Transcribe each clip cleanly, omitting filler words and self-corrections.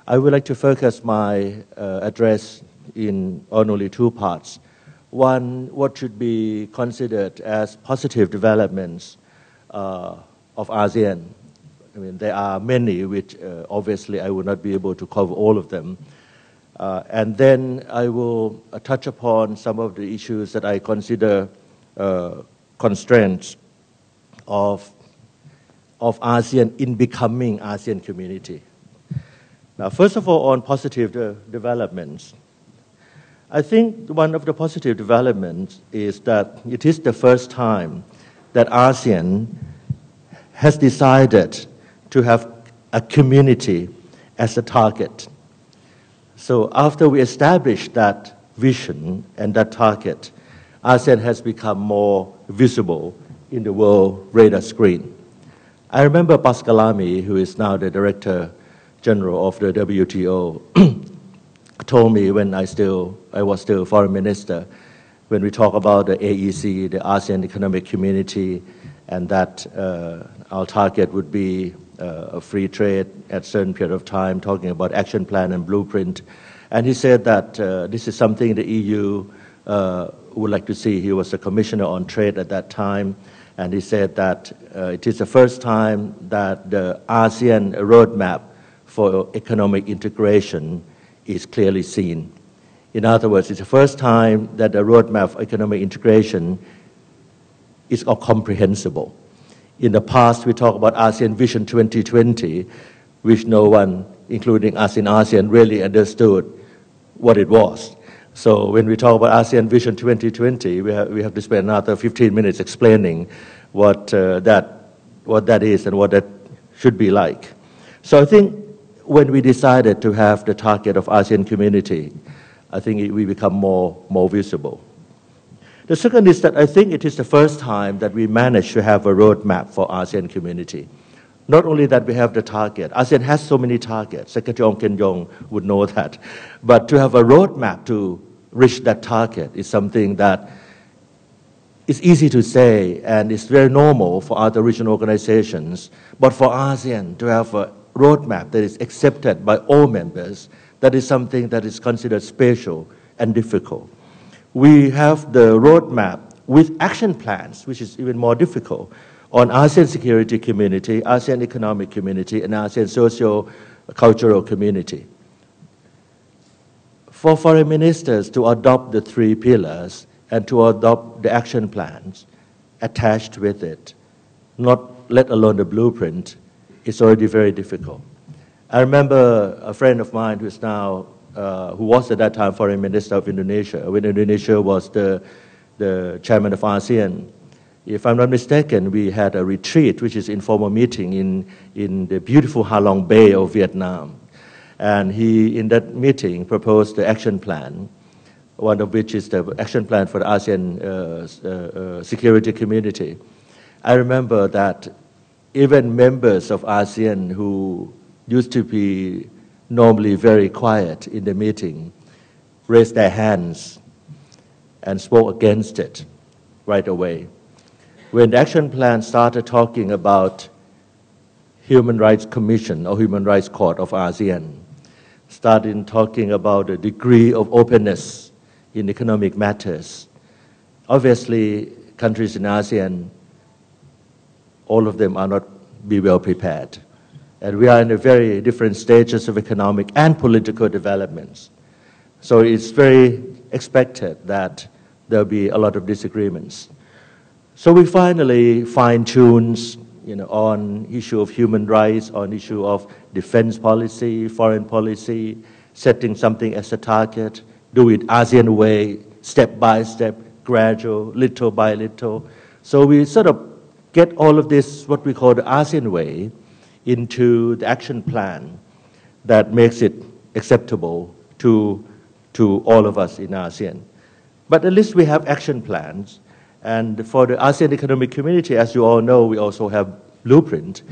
I would like to focus my address on only two parts. One, what should be considered as positive developments of ASEAN. I mean, there are many which obviously I will not be able to cover all of them. And then I will touch upon some of the issues that I consider constraints of ASEAN in becoming ASEAN community. Now, first of all, on positive developments, I think one of the positive developments is that it is the first time that ASEAN has decided to have a community as a target. So after we established that vision and that target, ASEAN has become more visible in the world radar screen. I remember Pascalami, who is now the Director General of the WTO, told me when I was still Foreign Minister, when we talk about the AEC, the ASEAN Economic Community, and that our target would be a free trade at a certain period of time, talking about action plan and blueprint. And he said that this is something the EU would like to see. He was the Commissioner on Trade at that time, and he said that it is the first time that the ASEAN roadmap for economic integration is clearly seen. In other words, it's the first time that the roadmap for economic integration is comprehensible. In the past, we talk about ASEAN Vision 2020, which no one, including us in ASEAN, really understood what it was. So when we talk about ASEAN Vision 2020, we have to spend another 15 minutes explaining what that is and what that should be like. So I think when we decided to have the target of ASEAN community, I think we become more visible. The second is that I think it is the first time that we managed to have a roadmap for ASEAN community. Not only that we have the target, ASEAN has so many targets, Secretary Ong Ken Yong would know that, but to have a roadmap to reach that target is something that is easy to say and it's very normal for other regional organizations, but for ASEAN to have a roadmap that is accepted by all members, that is something that is considered special and difficult. We have the roadmap with action plans, which is even more difficult, on ASEAN security community, ASEAN economic community, and ASEAN socio-cultural community. For foreign ministers to adopt the three pillars and to adopt the action plans attached with it, not let alone the blueprint, it's already very difficult. I remember a friend of mine who was at that time Foreign Minister of Indonesia, when Indonesia was the chairman of ASEAN. If I'm not mistaken, we had a retreat, which is informal meeting in the beautiful Ha Long Bay of Vietnam. And he, in that meeting, proposed the action plan, one of which is the action plan for the ASEAN security community. I remember that even members of ASEAN who used to be normally very quiet in the meeting raised their hands and spoke against it right away. When the action plan started talking about Human Rights Commission or Human Rights Court of ASEAN, started talking about the degree of openness in economic matters, obviously countries in ASEAN, all of them are not be well prepared. And we are in a very different stages of economic and political developments. So it's very expected that there'll be a lot of disagreements. So we finally fine-tuned, on issue of human rights, on issue of defense policy, foreign policy, setting something as a target, do it ASEAN way, step by step, gradual, little by little. So we sort of get all of this, what we call the ASEAN way, into the action plan that makes it acceptable to all of us in ASEAN. But at least we have action plans. And for the ASEAN Economic Community, as you all know, we also have blueprint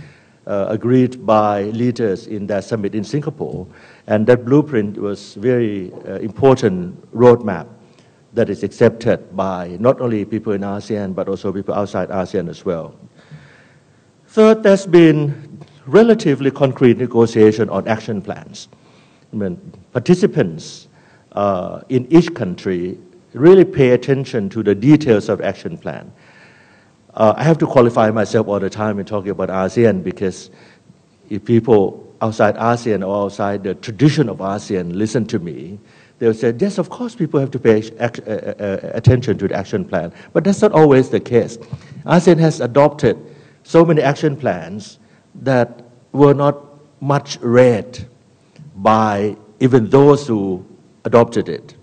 agreed by leaders in that summit in Singapore. And that blueprint was very important roadmap that is accepted by not only people in ASEAN, but also people outside ASEAN as well. Third, there's been relatively concrete negotiation on action plans. participants in each country really pay attention to the details of action plan. I have to qualify myself all the time in talking about ASEAN, because if people outside ASEAN or outside the tradition of ASEAN listen to me, they'll say, yes, of course people have to pay attention to the action plan. But that's not always the case. ASEAN has adopted so many action plans that were not much read by even those who adopted it.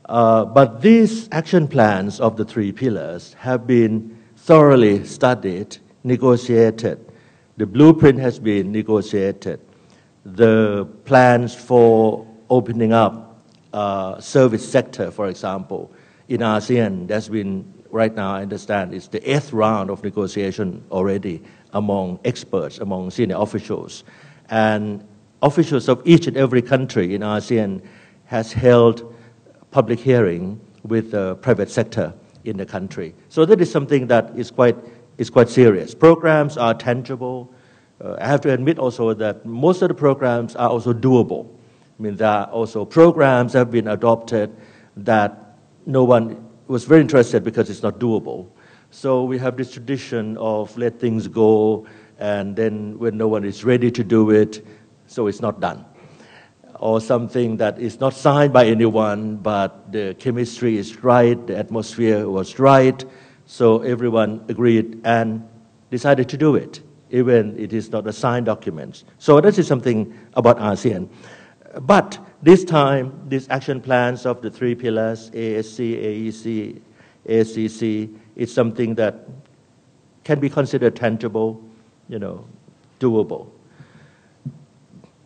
But these action plans of the 3 pillars have been thoroughly studied, negotiated. The blueprint has been negotiated. The plans for opening up service sector, for example, in ASEAN, that's been, right now I understand, it's the 8th round of negotiation already among experts, among senior officials. And officials of each and every country in ASEAN has held public hearing with the private sector in the country. So that is something that is quite serious. Programs are tangible. I have to admit also that most of the programs are also doable. I mean, there are also programs that have been adopted that no one was very interested because it's not doable. So we have this tradition of let things go, and then when no one is ready to do it, so it's not done. Or something that is not signed by anyone, but the chemistry is right, the atmosphere was right, so everyone agreed and decided to do it, even it is not a signed document. So that is something about ASEAN. But this time, these action plans of the 3 pillars, ASC, AEC, ASCC, is something that can be considered tangible, doable.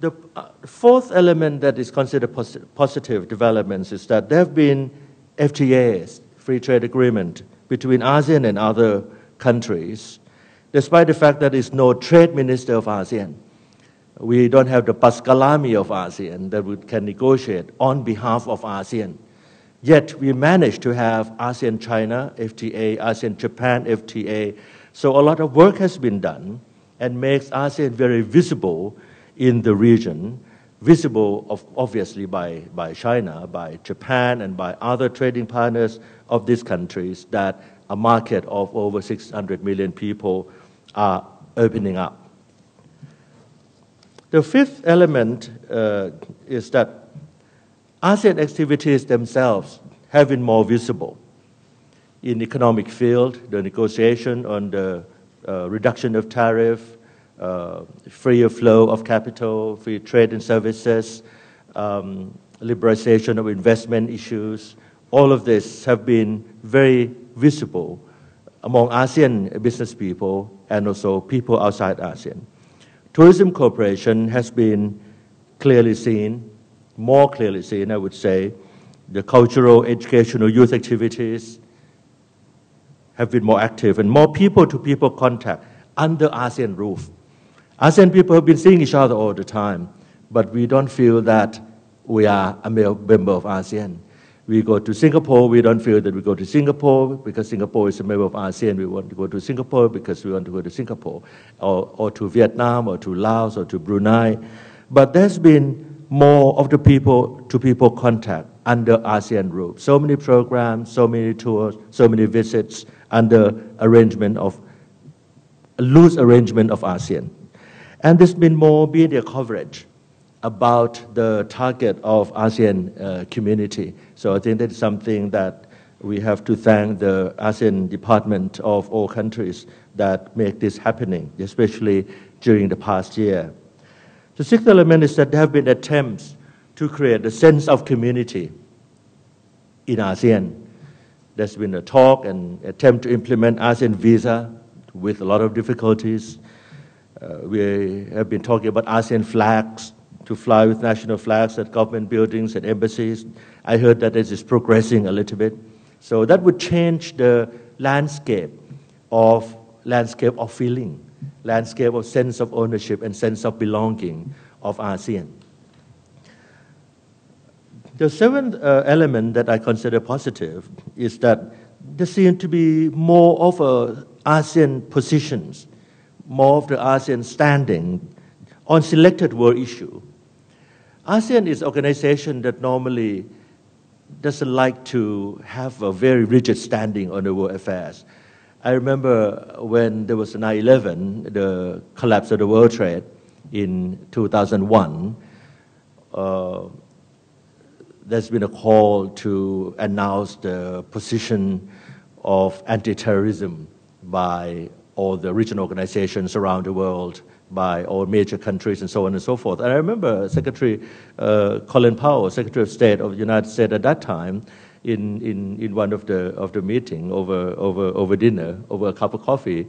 The 4th element that is considered positive developments is that there have been FTAs, free trade agreement, between ASEAN and other countries, despite the fact that there is no trade minister of ASEAN. We don't have the Paskalami of ASEAN that can negotiate on behalf of ASEAN. Yet we managed to have ASEAN-China FTA, ASEAN-Japan FTA. So a lot of work has been done and makes ASEAN very visible in the region, visible obviously by China, by Japan, and by other trading partners of these countries, that a market of over 600 million people are opening up. The 5th element is that ASEAN activities themselves have been more visible. In the economic field, the negotiation on the reduction of tariff, freer flow of capital, free trade and services, liberalization of investment issues, all of this have been very visible among ASEAN business people and also people outside ASEAN. Tourism cooperation has been clearly seen, more clearly seen, I would say. The cultural, educational, youth activities have been more active, and more people-to-people contact under ASEAN roof. ASEAN people have been seeing each other all the time, but we don't feel that we are a member of ASEAN. We go to Singapore, we don't feel that we go to Singapore because Singapore is a member of ASEAN. We want to go to Singapore because we want to go to Singapore, or to Vietnam, or to Laos, or to Brunei. But there's been more of the people-to-people contact under ASEAN roof. So many programs, so many tours, so many visits under a loose arrangement of ASEAN. And there's been more media coverage about the target of ASEAN community. So I think that's something that we have to thank the ASEAN Department of all countries that make this happening, especially during the past year. The 6th element is that there have been attempts to create a sense of community in ASEAN. There's been a talk and attempt to implement ASEAN visa with a lot of difficulties. We have been talking about ASEAN flags, to fly with national flags at government buildings and embassies. I heard that this is progressing a little bit. So that would change the landscape of feeling, landscape of sense of ownership and sense of belonging of ASEAN. The 7th element that I consider positive is that there seem to be more of ASEAN positions, more of the ASEAN standing on selected world issue. ASEAN is an organization that normally doesn't like to have a very rigid standing on the world affairs. I remember when there was 9/11, the collapse of the world trade in 2001, there's been a call to announce the position of anti-terrorism by all the regional organizations around the world, by all major countries and so on and so forth. And I remember Secretary Colin Powell, Secretary of State of the United States at that time, in one of the meeting over dinner, over a cup of coffee,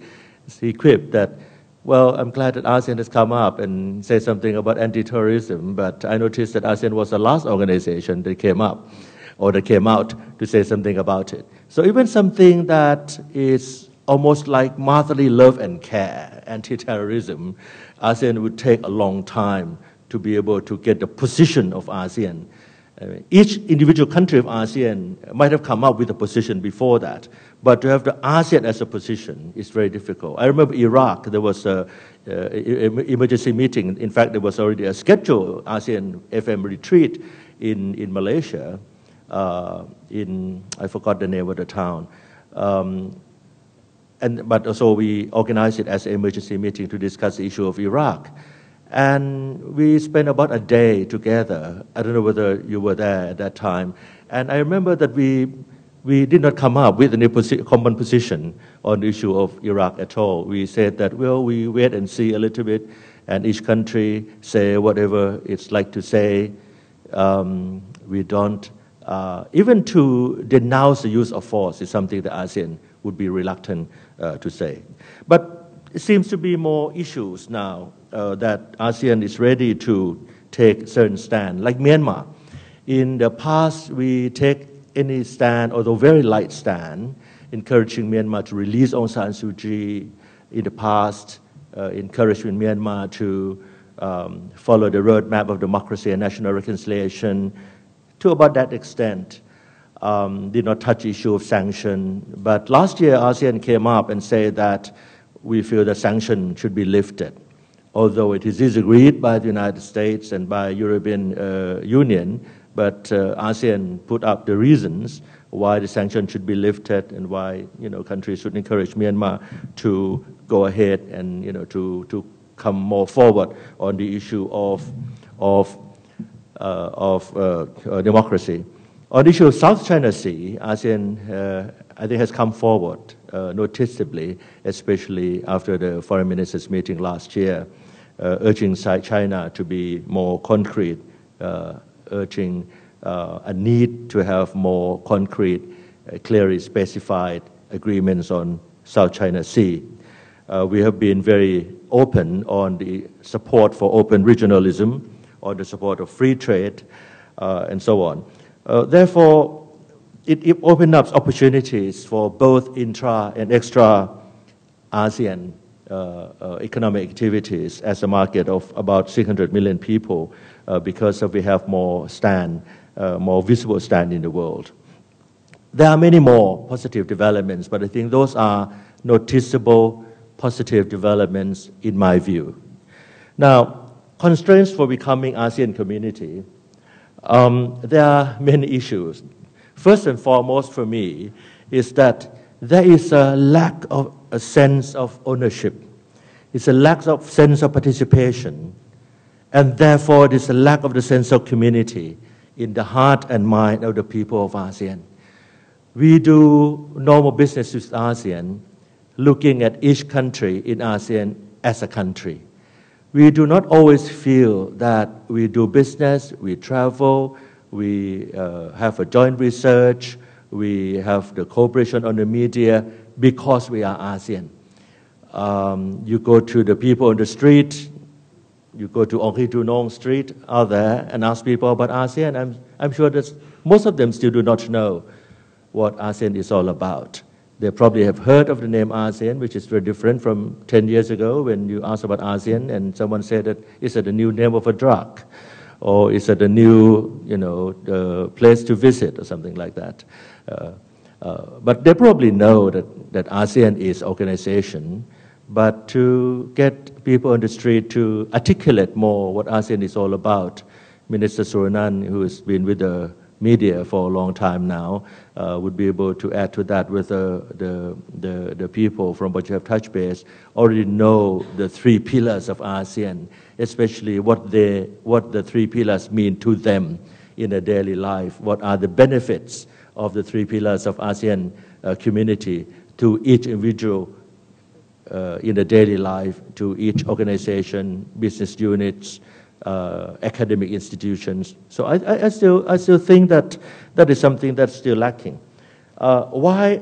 he quipped that, well, I'm glad that ASEAN has come up and said something about anti-terrorism, but I noticed that ASEAN was the last organization that came up, or that came out to say something about it. So even something that is almost like motherly love and care, anti-terrorism, ASEAN would take a long time to be able to get the position of ASEAN. Each individual country of ASEAN might have come up with a position before that, but to have the ASEAN as a position is very difficult. I remember Iraq, there was an emergency meeting. In fact, there was already a scheduled ASEAN FM retreat in Malaysia, I forgot the name of the town. But also we organized it as an emergency meeting to discuss the issue of Iraq. And we spent about a day together. I don't know whether you were there at that time. And I remember that we did not come up with any common position on the issue of Iraq at all. We said that, well, we wait and see a little bit, and each country say whatever it's like to say. We don't, even to denounce the use of force is something that ASEAN would be reluctant to say. But it seems to be more issues now that ASEAN is ready to take certain stand, like Myanmar. In the past, we take any stand, although very light stand, encouraging Myanmar to release Aung San Suu Kyi. In the past, encouraging Myanmar to follow the roadmap of democracy and national reconciliation. To about that extent, did not touch the issue of sanction. But last year, ASEAN came up and said that we feel that sanction should be lifted. Although it is disagreed by the United States and by European Union, but ASEAN put up the reasons why the sanction should be lifted and why countries should encourage Myanmar to go ahead and to come more forward on the issue of democracy. On the issue of South China Sea, ASEAN I think has come forward noticeably, especially after the foreign ministers meeting last year, urging China to be more concrete, urging a need to have more concrete, clearly specified agreements on South China Sea. We have been very open on the support for open regionalism, on the support of free trade, and so on. Therefore, it opened up opportunities for both intra and extra ASEAN economic activities as a market of about 600 million people because we have more visible stand in the world. There are many more positive developments, but I think those are noticeable positive developments in my view. Now, constraints for becoming ASEAN community, there are many issues. First and foremost for me is that there is a lack of a sense of ownership. It's a lack of sense of participation, and therefore there's a lack of the sense of community in the heart and mind of the people of ASEAN. We do normal business with ASEAN, looking at each country in ASEAN as a country. We do not always feel that we do business, we travel, we have a joint research, we have the cooperation on the media because we are ASEAN. You go to the people on the street, you go to Ong Ki Tu Nong Street out there and ask people about ASEAN. I'm sure that most of them still do not know what ASEAN is all about. They probably have heard of the name ASEAN, which is very different from 10 years ago when you asked about ASEAN and someone said that is it a new name of a drug, or is it a new place to visit or something like that. But they probably know that ASEAN is organization, but to get people on the street to articulate more what ASEAN is all about Minister Suranan, who has been with the media for a long time now, would be able to add to that with the people from what you have touched base already know the three pillars of ASEAN, especially what the three pillars mean to them in their daily life. What are the benefits of the three pillars of ASEAN community to each individual in the daily life, to each organization, business units, academic institutions. So I still think that that is something that's still lacking. Why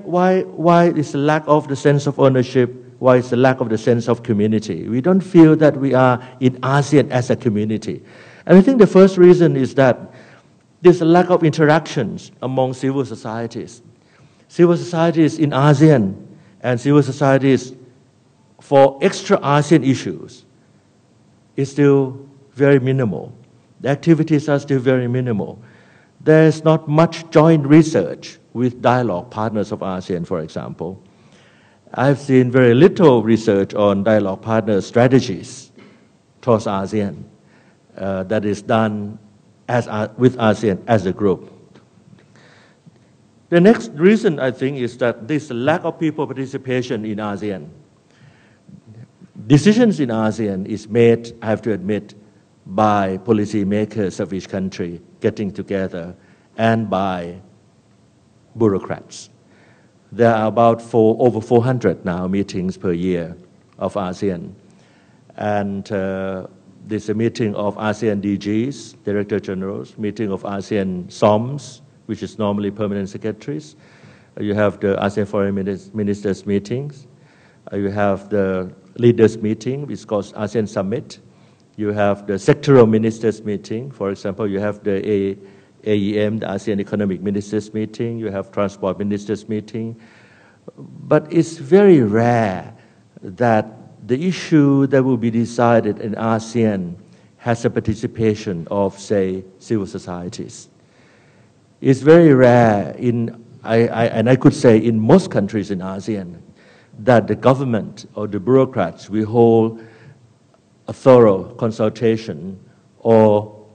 is the lack of the sense of ownership? Why is the lack of the sense of community? We don't feel that we are in ASEAN as a community. And I think the first reason is that there's a lack of interactions among civil societies. Civil societies in ASEAN and civil societies for extra ASEAN issues is still very minimal. The activities are still very minimal. There's not much joint research with dialogue partners of ASEAN, for example. I've seen very little research on dialogue partner strategies towards ASEAN that is done with ASEAN as a group. The next reason, I think, is that this lack of people participation in ASEAN. Decisions in ASEAN is made, I have to admit, by policy makers of each country getting together and by bureaucrats. There are about over 400 now meetings per year of ASEAN. And there's a meeting of ASEAN DGs, Director Generals, meeting of ASEAN SOMs, which is normally permanent secretaries. You have the ASEAN Foreign Ministers meetings. You have the leaders meeting, which is called ASEAN Summit. You have the sectoral ministers meeting. For example, you have the AEM, the ASEAN Economic Ministers meeting. You have transport ministers meeting. But it's very rare that the issue that will be decided in ASEAN has a participation of, say, civil societies. It's very rare and I could say in most countries in ASEAN that the government or the bureaucrats will hold a thorough consultation or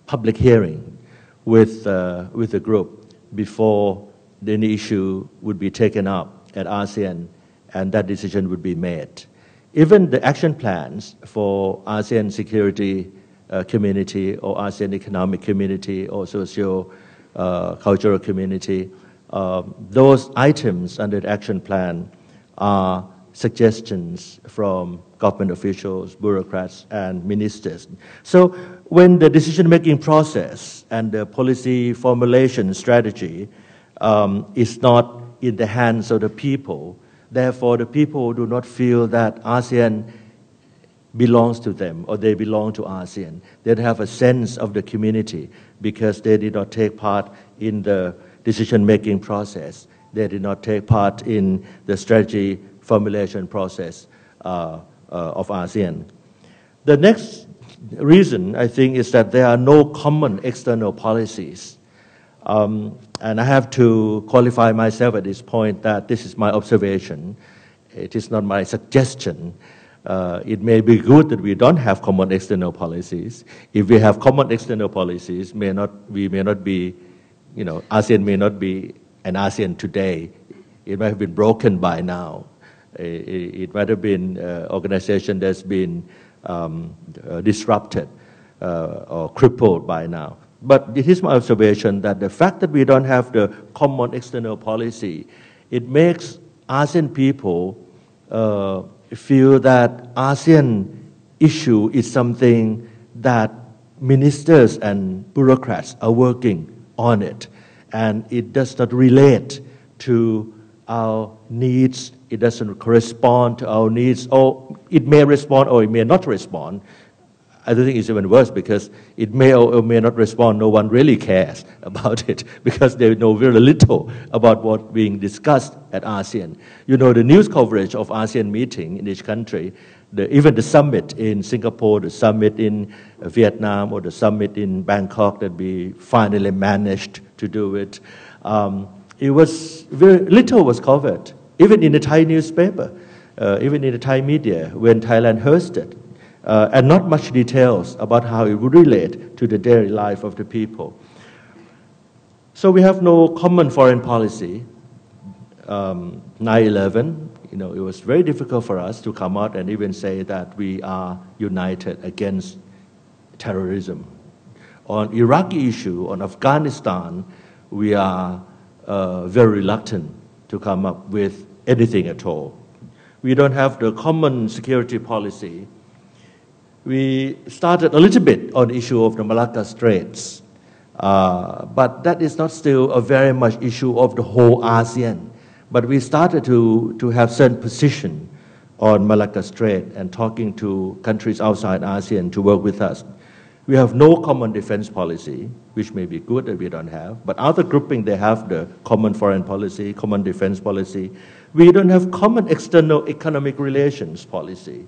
public hearing with the group before any issue would be taken up at ASEAN and that decision would be made. Even the action plans for ASEAN security community or ASEAN economic community or socio-cultural community, those items under the action plan are suggestions from government officials, bureaucrats, and ministers. So when the decision-making process and the policy formulation strategy is not in the hands of the people, therefore the people do not feel that ASEAN belongs to them or they belong to ASEAN. They have a sense of the community because they did not take part in the decision-making process. They did not take part in the strategy formulation process of ASEAN. The next reason, I think, is that there are no common external policies. And I have to qualify myself at this point that this is my observation. It is not my suggestion. It may be good that we don't have common external policies. If we have common external policies, we may not be, ASEAN may not be an ASEAN today. It might have been broken by now. It might have been an organization that's been disrupted or crippled by now. But it is my observation that the fact that we don't have the common external policy, it makes ASEAN people feel that ASEAN issue is something that ministers and bureaucrats are working on it, and it does not relate to our needs. It doesn't correspond to our needs, or it may respond or it may not respond. I don't think it's even worse because it may or may not respond. No one really cares about it because they know very little about what's being discussed at ASEAN. The news coverage of ASEAN meeting in each country, even the summit in Singapore, the summit in Vietnam, or the summit in Bangkok that we finally managed to do it, it was very little was covered, even in the Thai newspaper, even in the Thai media when Thailand hosted and not much details about how it would relate to the daily life of the people. So we have no common foreign policy. 9/11, it was very difficult for us to come out and even say that we are united against terrorism. On Iraqi issue, on Afghanistan, we are very reluctant to come up with anything at all. We don't have the common security policy. We started a little bit on the issue of the Malacca Straits, but that is not still a very much issue of the whole ASEAN. But we started to have certain position on Malacca Strait and talking to countries outside ASEAN to work with us. We have no common defense policy, which may be good that we don't have, but other grouping, they have the common foreign policy, common defense policy. We don't have common external economic relations policy.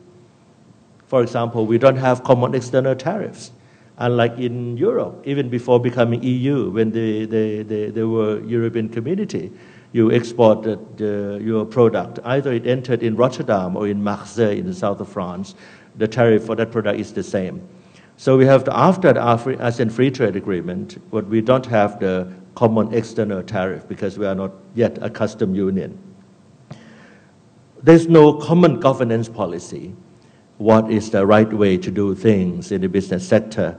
For example, we don't have common external tariffs. Unlike in Europe, even before becoming EU, when they were European community, you exported your product. Either it entered in Rotterdam or in Marseille in the south of France, the tariff for that product is the same. So we have after the ASEAN Free Trade Agreement, but we don't have the common external tariff because we are not yet a custom union. There's no common governance policy. What is the right way to do things in the business sector,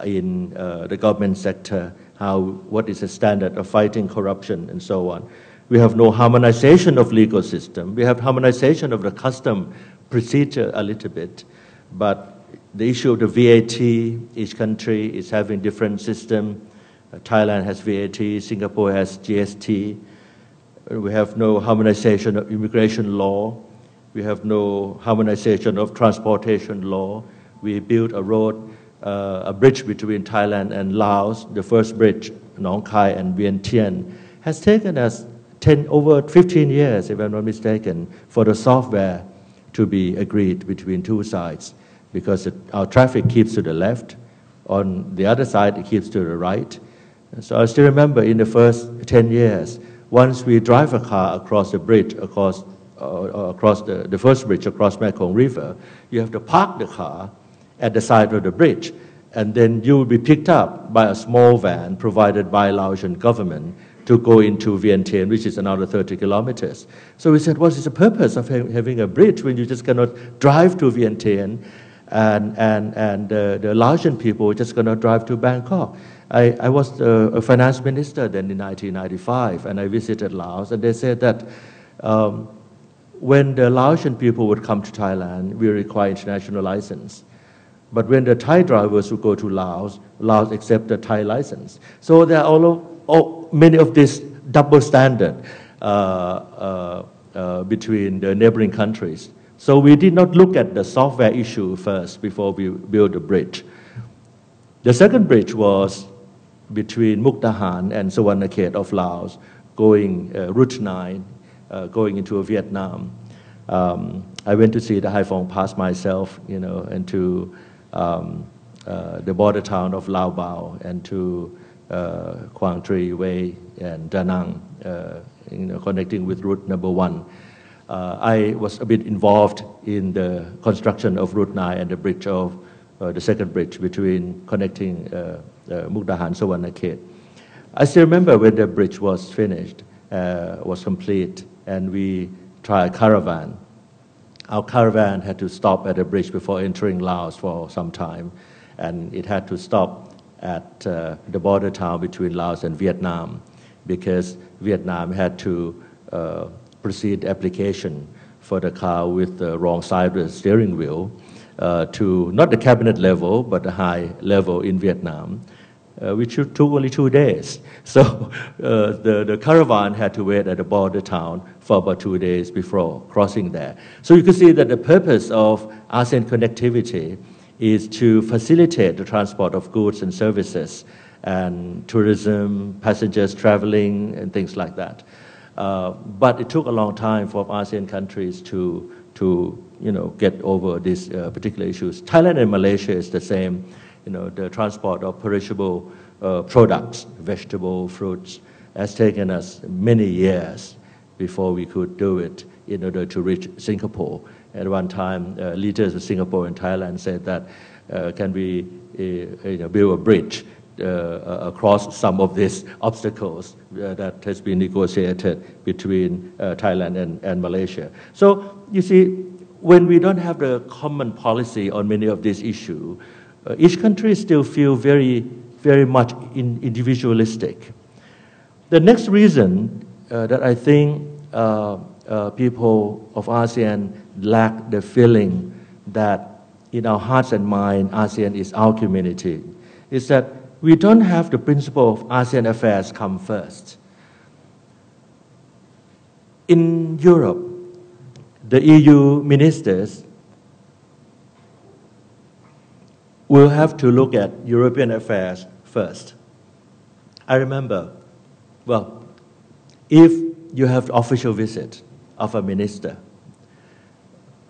in the government sector, what is the standard of fighting corruption and so on. We have no harmonization of legal system. We have harmonization of the custom procedure a little bit, but the issue of the VAT, each country is having different system. Thailand has VAT, Singapore has GST. We have no harmonization of immigration law. We have no harmonization of transportation law. We built a road, a bridge between Thailand and Laos. The first bridge, Nong Khai and Vientiane, has taken us over 15 years, if I'm not mistaken, for the software to be agreed between two sides, because our traffic keeps to the left. On the other side, it keeps to the right. So I still remember in the first 10 years, once we drive a car across the bridge, across the first bridge across Mekong River, you have to park the car at the side of the bridge, and then you will be picked up by a small van provided by Laotian government to go into Vientiane, which is another 30 kilometers. So we said, what is the purpose of having a bridge when you just cannot drive to Vientiane, and the Laotian people just cannot drive to Bangkok? I was a finance minister then in 1995, and I visited Laos, and they said that when the Laotian people would come to Thailand, we require international license. But when the Thai drivers would go to Laos, Laos accept the Thai license. So there are many of these double standard between the neighboring countries. So we did not look at the software issue first before we built the bridge. The second bridge was between Mukdahan and Surakiart of Laos, going Route 9, going into Vietnam. I went to see the Haiphong Pass myself, and to the border town of Lao Bao, and to Quang Tri Way and Da Nang, connecting with route number 1. I was a bit involved in the construction of Route 9 and the bridge of the second bridge between connecting Mukdahan and Surakiart. I still remember when the bridge was finished, was complete, and we tried caravan. Our caravan had to stop at the bridge before entering Laos for some time, and it had to stop at the border town between Laos and Vietnam, because Vietnam had to proceed application for the car with the wrong side of the steering wheel to not the cabinet level, but the high level in Vietnam, which took only 2 days. So the caravan had to wait at the border town for about 2 days before crossing there. So you can see that the purpose of ASEAN connectivity is to facilitate the transport of goods and services and tourism, passengers traveling, and things like that. But it took a long time for ASEAN countries to get over these particular issues. Thailand and Malaysia is the same. The transport of perishable products, vegetable, fruits, has taken us many years before we could do it in order to reach Singapore At one time, leaders of Singapore and Thailand said that can we build a bridge across some of these obstacles that has been negotiated between Thailand and Malaysia. So you see, when we don't have the common policy on many of these issues, each country still feel very, very much individualistic. The next reason that I think people of ASEAN lack the feeling that in our hearts and minds, ASEAN is our community, is that we don't have the principle of ASEAN affairs come first. In Europe, the EU ministers will have to look at European affairs first. I remember, well, if you have the official visit of a minister,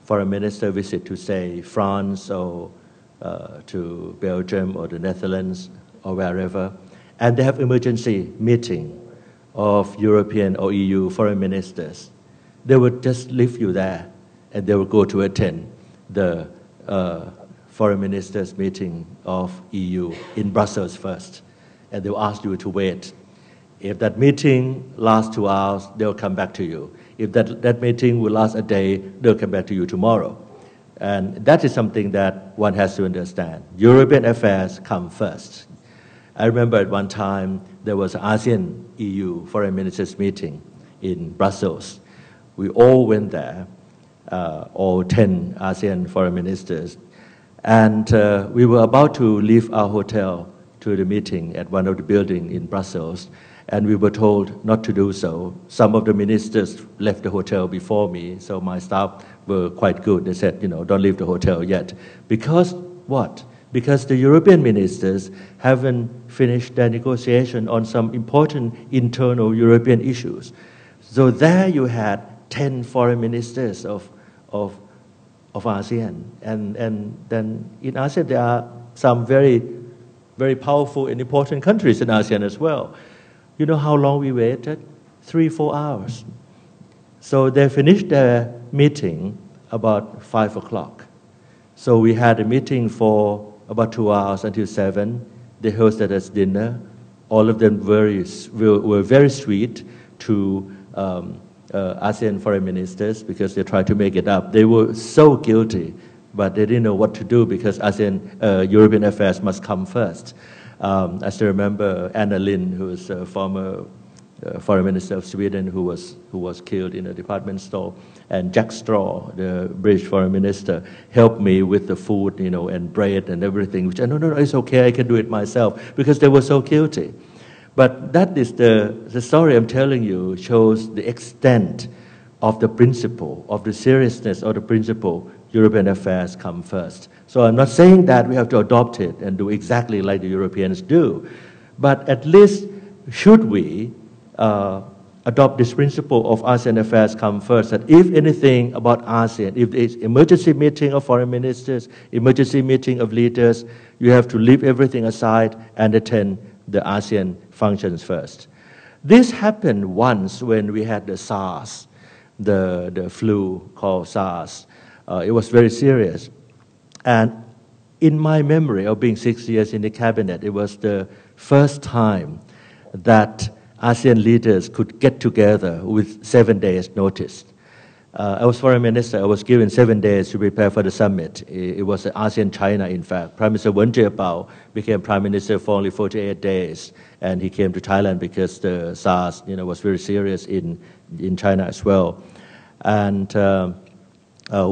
foreign minister visit to, say, France or to Belgium or the Netherlands or wherever, and they have emergency meeting of European or EU foreign ministers, they would just leave you there and they will go to attend the foreign ministers meeting of EU in Brussels first, and they will ask you to wait. If that meeting lasts 2 hours, they'll come back to you. If that meeting will last a day, they'll come back to you tomorrow. And that is something that one has to understand. European affairs come first. I remember at one time there was an ASEAN EU foreign ministers meeting in Brussels. We all went there, all 10 ASEAN foreign ministers, and we were about to leave our hotel to the meeting at one of the buildings in Brussels, and we were told not to do so. Some of the ministers left the hotel before me, so my staff were quite good. They said, don't leave the hotel yet. Because what? Because the European ministers haven't finished their negotiation on some important internal European issues. So there you had 10 foreign ministers of ASEAN. And then in ASEAN there are some very, very powerful and important countries in ASEAN as well. You know how long we waited? 3-4 hours. So they finished their meeting about 5 o'clock. So we had a meeting for about 2 hours until 7. They hosted us dinner. All of them were very sweet to ASEAN foreign ministers because they tried to make it up. They were so guilty, but they didn't know what to do because ASEAN European affairs must come first. I still remember Anna Lindh, who was a former foreign minister of Sweden, who was killed in a department store, and Jack Straw, the British foreign minister, helped me with the food, and bread and everything. Which no, it's okay, I can do it myself, because they were so guilty. But that is the story I'm telling you shows the extent of the principle, of the seriousness of the principle. European affairs come first. So I'm not saying that we have to adopt it and do exactly like the Europeans do, but at least should we adopt this principle of ASEAN affairs come first, that if anything about ASEAN, if there's emergency meeting of foreign ministers, emergency meeting of leaders, you have to leave everything aside and attend the ASEAN functions first. This happened once when we had the SARS, the flu called SARS. It was very serious. And in my memory of being 6 years in the cabinet, it was the first time that ASEAN leaders could get together with 7 days' notice. I was foreign minister. I was given 7 days to prepare for the summit. It was ASEAN-China, in fact. Prime Minister Wen Jiabao became prime minister for only 48 days, and he came to Thailand because the SARS, was very serious in China as well. And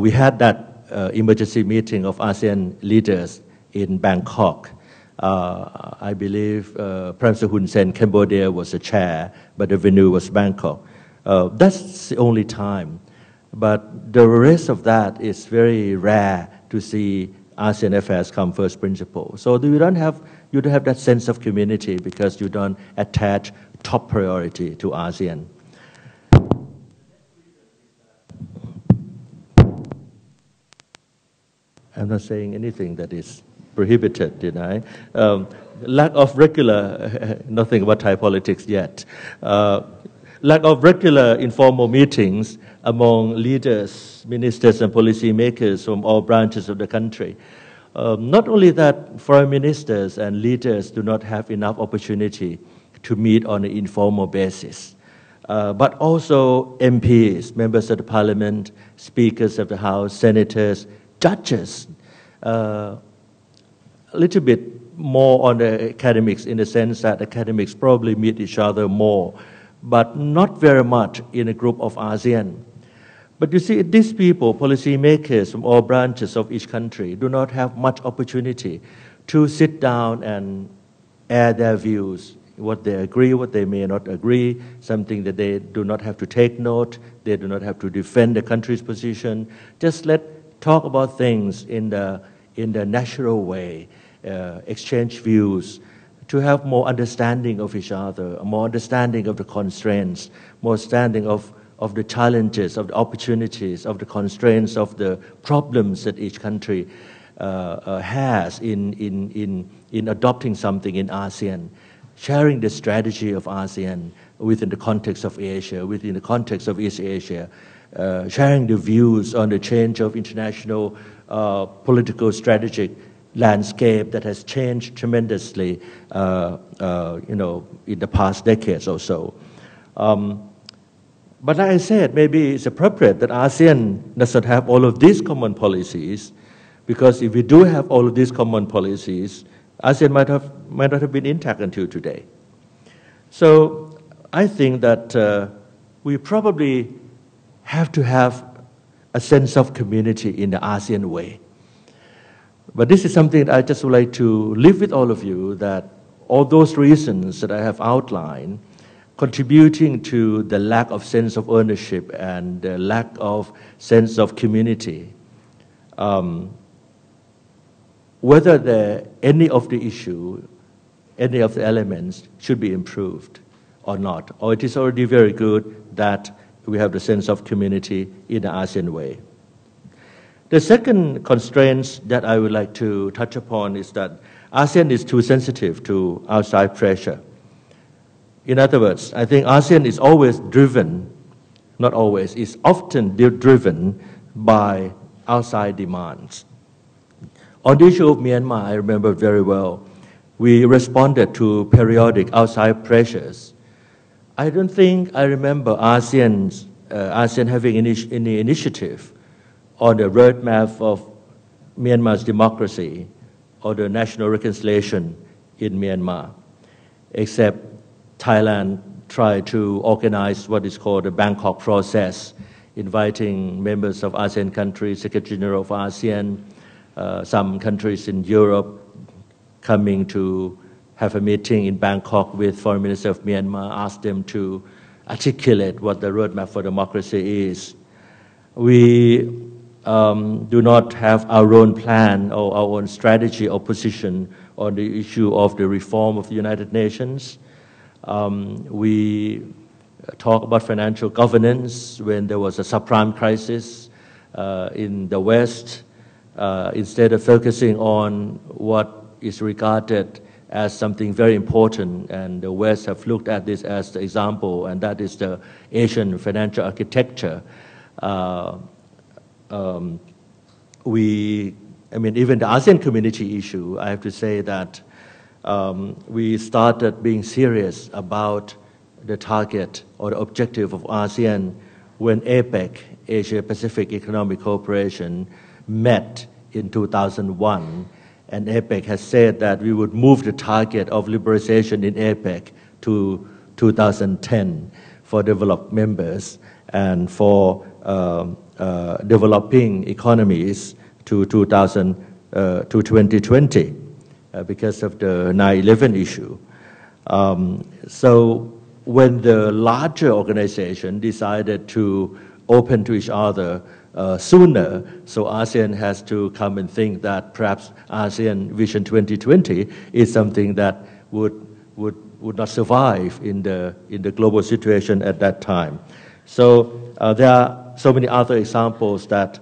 we had that emergency meeting of ASEAN leaders in Bangkok. I believe Prime Minister Hun Sen, Cambodia, was the chair, but the venue was Bangkok. That's the only time. But the rest of that is very rare to see ASEAN affairs come first principle. So you don't have that sense of community because you don't attach top priority to ASEAN. I'm not saying anything that is prohibited, lack of regular, nothing about Thai politics yet. Lack of regular informal meetings among leaders, ministers, and policymakers from all branches of the country. Not only that foreign ministers and leaders do not have enough opportunity to meet on an informal basis, but also MPs, members of the parliament, speakers of the House, senators, judges, a little bit more on the academics in the sense that academics probably meet each other more, but not very much in a group of ASEAN. But you see, these people, policymakers from all branches of each country, do not have much opportunity to sit down and air their views, what they agree, what they may not agree, something that they do not have to take note, they do not have to defend the country's position. Just talk about things in the natural way, exchange views, to have more understanding of each other, more understanding of the constraints, more understanding of the challenges, of the opportunities, of the constraints, of the problems that each country has in adopting something in ASEAN, sharing the strategy of ASEAN within the context of Asia, within the context of East Asia, sharing the views on the change of international political strategic landscape that has changed tremendously, in the past decades or so. But like I said, maybe it's appropriate that ASEAN does not have all of these common policies, because if we do have all of these common policies, ASEAN might not have been intact until today. So I think that we probably have to have a sense of community in the ASEAN way. But this is something that I just would like to leave with all of you, that all those reasons that I have outlined, contributing to the lack of sense of ownership and the lack of sense of community, whether any of the issue, any of the elements should be improved or not, or it is already very good that we have the sense of community in the ASEAN way. The second constraint that I would like to touch upon is that ASEAN is too sensitive to outside pressure. In other words, I think ASEAN is always driven, not always, is often driven by outside demands. On the issue of Myanmar, I remember very well, we responded to periodic outside pressures. I don't think I remember ASEAN having any initiative on the roadmap of Myanmar's democracy or the national reconciliation in Myanmar, except Thailand tried to organize what is called the Bangkok process, inviting members of ASEAN countries, Secretary General of ASEAN, some countries in Europe coming to have a meeting in Bangkok with Foreign Minister of Myanmar, ask them to articulate what the roadmap for democracy is. We do not have our own plan or our own strategy or position on the issue of the reform of the United Nations. We talk about financial governance when there was a subprime crisis in the West, instead of focusing on what is regarded as something very important, and the West have looked at this as the example, and that is the Asian financial architecture. Even the ASEAN community issue, I have to say that we started being serious about the target or the objective of ASEAN when APEC, Asia Pacific Economic Cooperation, met in 2001. And APEC has said that we would move the target of liberalization in APEC to 2010 for developed members, and for developing economies to 2020 because of the 9/11 issue. So when the larger organization decided to open to each other sooner, so ASEAN has to come and think that perhaps ASEAN Vision 2020 is something that would not survive in the global situation at that time. So there are so many other examples that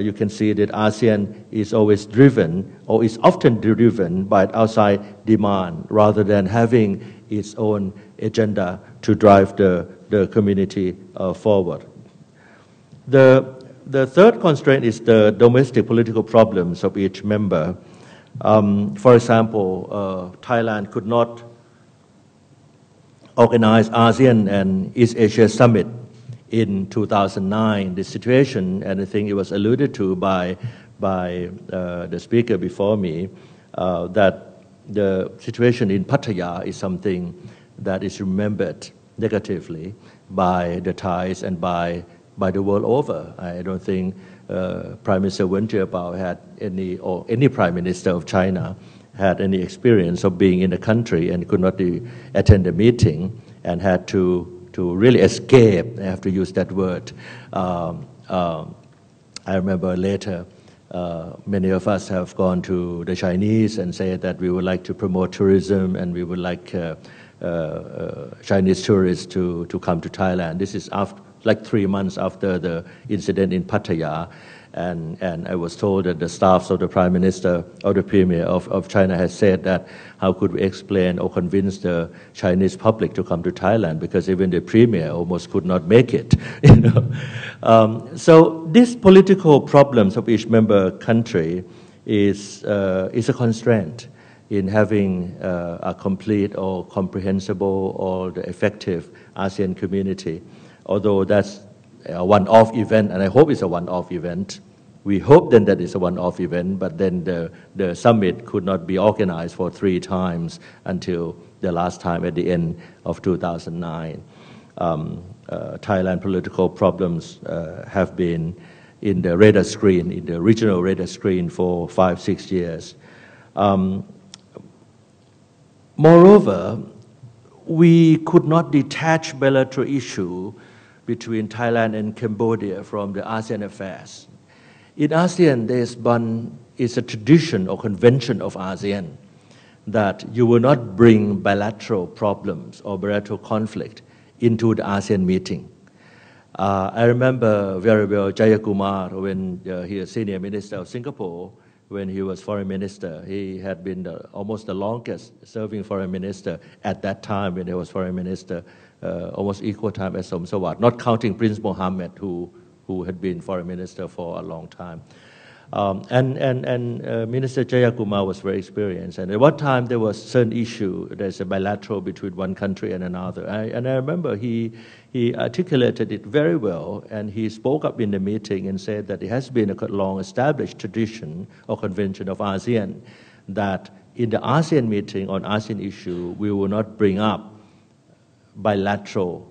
you can see that ASEAN is always driven, or is often driven, by outside demand rather than having its own agenda to drive the community forward. The third constraint is the domestic political problems of each member. For example, Thailand could not organize ASEAN and East Asia Summit in 2009. The situation, and I think it was alluded to by the speaker before me, that the situation in Pattaya is something that is remembered negatively by the Thais and by the world over. I don't think Prime Minister Wen Jiabao had any Prime Minister of China had any experience of being in the country and could not attend the meeting and had to really escape. I have to use that word. I remember later many of us have gone to the Chinese and said that we would like to promote tourism and we would like Chinese tourists to come to Thailand. This is after, like 3 months after the incident in Pattaya. And I was told that the staffs of the Prime Minister or the Premier of China has said that how could we explain or convince the Chinese public to come to Thailand, because even the Premier almost could not make it. So these political problems of each member country is a constraint in having a complete or comprehensible or the effective ASEAN community. Although that's a one-off event, and I hope it's a one-off event. We hope then that it's a one-off event, but then the summit could not be organized for 3 times until the last time at the end of 2009. Thailand political problems have been in the radar screen, in the regional radar screen for 5-6 years. Moreover, we could not detach bilateral issue between Thailand and Cambodia from the ASEAN affairs. In ASEAN, is a tradition or convention of ASEAN that you will not bring bilateral problems or bilateral conflict into the ASEAN meeting. I remember very well Jayakumar when he was senior minister of Singapore. When he was foreign minister, he had been almost the longest serving foreign minister at that time when he was foreign minister, almost equal time as Somsawat, not counting Prince Mohammed, who had been foreign minister for a long time. Minister Jayakumar was very experienced. And at one time there was certain issue, there's a bilateral between one country and another. I remember he articulated it very well, and he spoke up in the meeting and said that it has been a long-established tradition or convention of ASEAN that in the ASEAN meeting on ASEAN issue, we will not bring up bilateral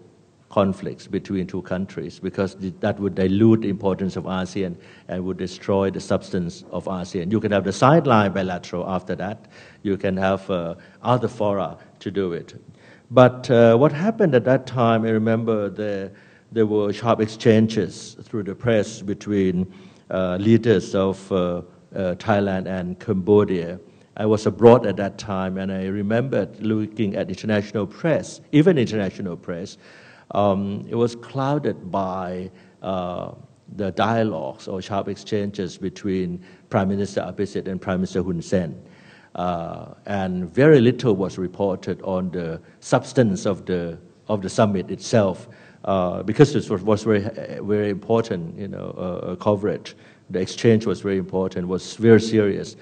conflicts between 2 countries, because that would dilute the importance of ASEAN and would destroy the substance of ASEAN. You can have the sideline bilateral after that. You can have other fora to do it. But what happened at that time, I remember there were sharp exchanges through the press between leaders of Thailand and Cambodia. I was abroad at that time, and I remembered looking at international press, even international press. It was clouded by the dialogues or sharp exchanges between Prime Minister Abhisit and Prime Minister Hun Sen. And very little was reported on the substance of the summit itself, because this was very important, coverage. The exchange was very important, was very serious.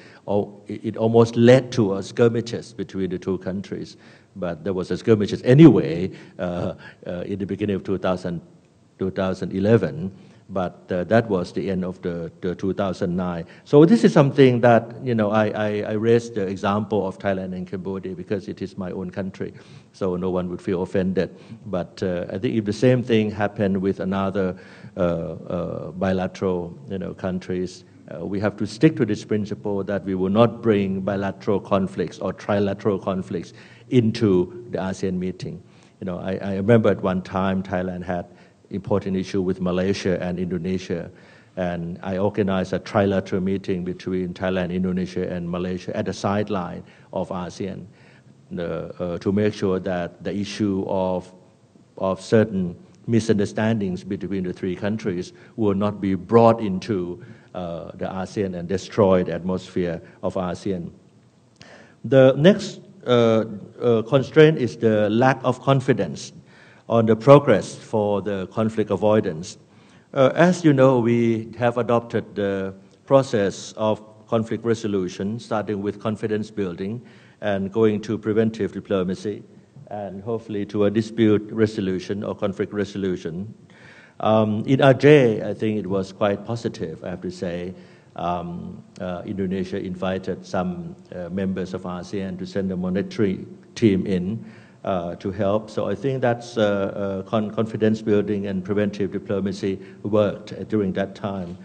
It almost led to skirmishes between the 2 countries. But there was a skirmishes anyway in the beginning of 2011. But that was the end of the 2009. So this is something that, I raised the example of Thailand and Cambodia because it is my own country, so no one would feel offended. But I think if the same thing happened with another bilateral, countries, we have to stick to this principle that we will not bring bilateral conflicts or trilateral conflicts into the ASEAN meeting. I remember at one time Thailand had important issue with Malaysia and Indonesia, and I organized a trilateral meeting between Thailand, Indonesia, and Malaysia at the sideline of ASEAN to make sure that the issue of certain misunderstandings between the 3 countries will not be brought into the ASEAN and destroy the atmosphere of ASEAN. The next constraint is the lack of confidence on the progress for the conflict avoidance. As you know, we have adopted the process of conflict resolution, starting with confidence building and going to preventive diplomacy, and hopefully to a dispute resolution or conflict resolution. In Aceh, I think it was quite positive, I have to say. Indonesia invited some members of ASEAN to send a monetary team in to help. So I think that's confidence building and preventive diplomacy worked during that time.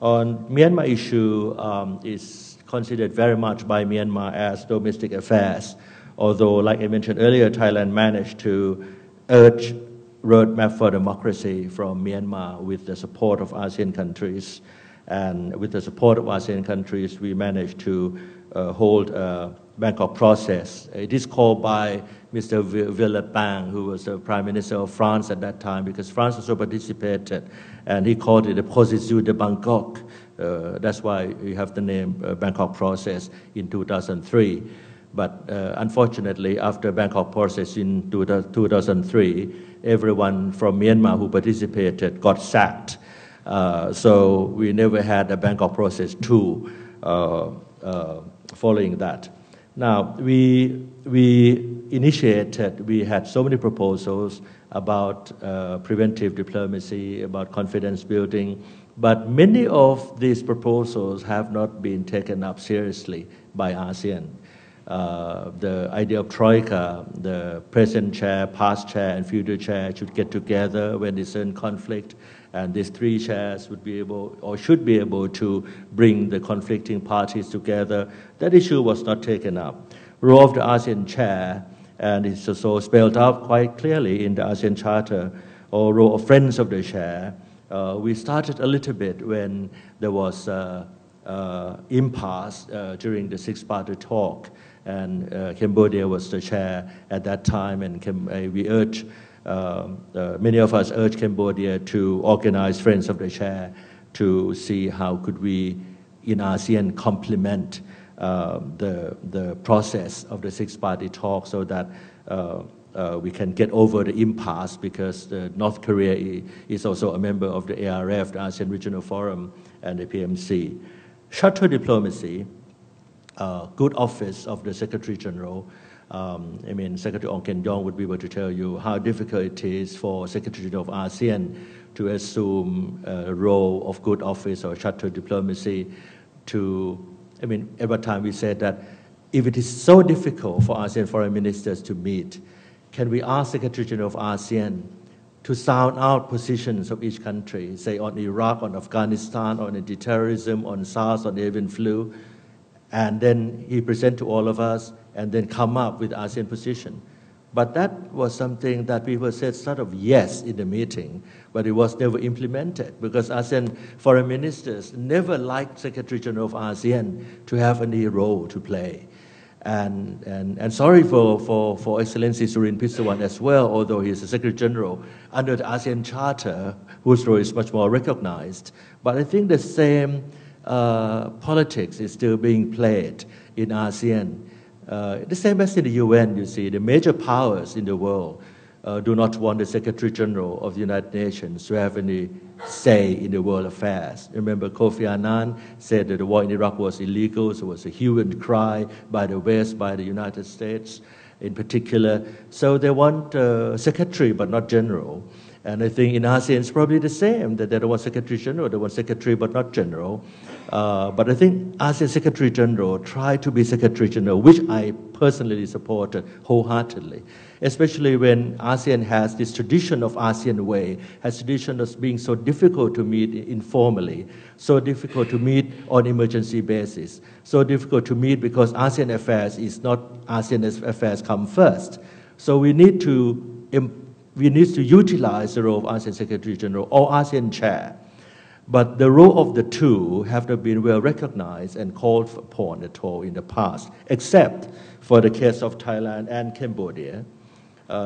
On Myanmar issue is considered very much by Myanmar as domestic affairs, although, like I mentioned earlier, Thailand managed to urge roadmap for democracy from Myanmar with the support of ASEAN countries. And with the support of ASEAN countries, we managed to hold a Bangkok process. It is called by Mr. Villepin, who was the Prime Minister of France at that time, because France also participated, and he called it the Processus de Bangkok. That's why we have the name Bangkok process in 2003. But unfortunately, after Bangkok process in 2003, everyone from Myanmar who participated got sacked. So we never had a Bangkok process 2 following that. Now, we had so many proposals about preventive diplomacy, about confidence building, but many of these proposals have not been taken up seriously by ASEAN. The idea of Troika, the present chair, past chair, and future chair should get together when there's in conflict, and these 3 chairs would be able or should be able to bring the conflicting parties together. That issue was not taken up. Role of the ASEAN chair, and it's also spelled out quite clearly in the ASEAN Charter, or role of friends of the chair. We started a little bit when there was impasse during the 6-party talk, and Cambodia was the chair at that time, and we urged, many of us urged Cambodia to organize Friends of the Chair to see how could we, in ASEAN, complement the process of the 6-party talk so that we can get over the impasse, because North Korea is also a member of the ARF, the ASEAN Regional Forum, and the PMC. Shutter diplomacy, good office of the Secretary General. Secretary Ong Ken Yong would be able to tell you how difficult it is for Secretary General of ASEAN to assume a role of good office or shutter diplomacy. Every time we said that if it is so difficult for ASEAN foreign ministers to meet, can we ask Secretary General of ASEAN to sound out positions of each country, say on Iraq, on Afghanistan, on anti-terrorism, on SARS, on avian flu, and then he present to all of us, and then come up with ASEAN position. But that was something that people said sort of yes in the meeting, but it was never implemented, because ASEAN foreign ministers never liked Secretary General of ASEAN to have any role to play. And sorry for Excellency Surin Pitsuwan as well, although he is the Secretary General under the ASEAN Charter, whose role is much more recognized. But I think the same politics is still being played in ASEAN. The same as in the UN, you see, the major powers in the world do not want the Secretary General of the United Nations to have any say in the world affairs. Remember, Kofi Annan said that the war in Iraq was illegal, so it was a hue and cry by the West, by the United States in particular. So they want secretary but not general. And I think in ASEAN it's probably the same, that they don't want Secretary General, they want secretary but not general. But I think ASEAN Secretary General tried to be Secretary General, which I personally supported wholeheartedly, especially when ASEAN has this tradition of ASEAN way, has tradition of being so difficult to meet informally, so difficult to meet on emergency basis, so difficult to meet because ASEAN affairs is not ASEAN affairs come first. So we need to utilize the role of ASEAN Secretary General or ASEAN Chair. But the role of the two have not been well recognized and called upon at all in the past, except for the case of Thailand and Cambodia.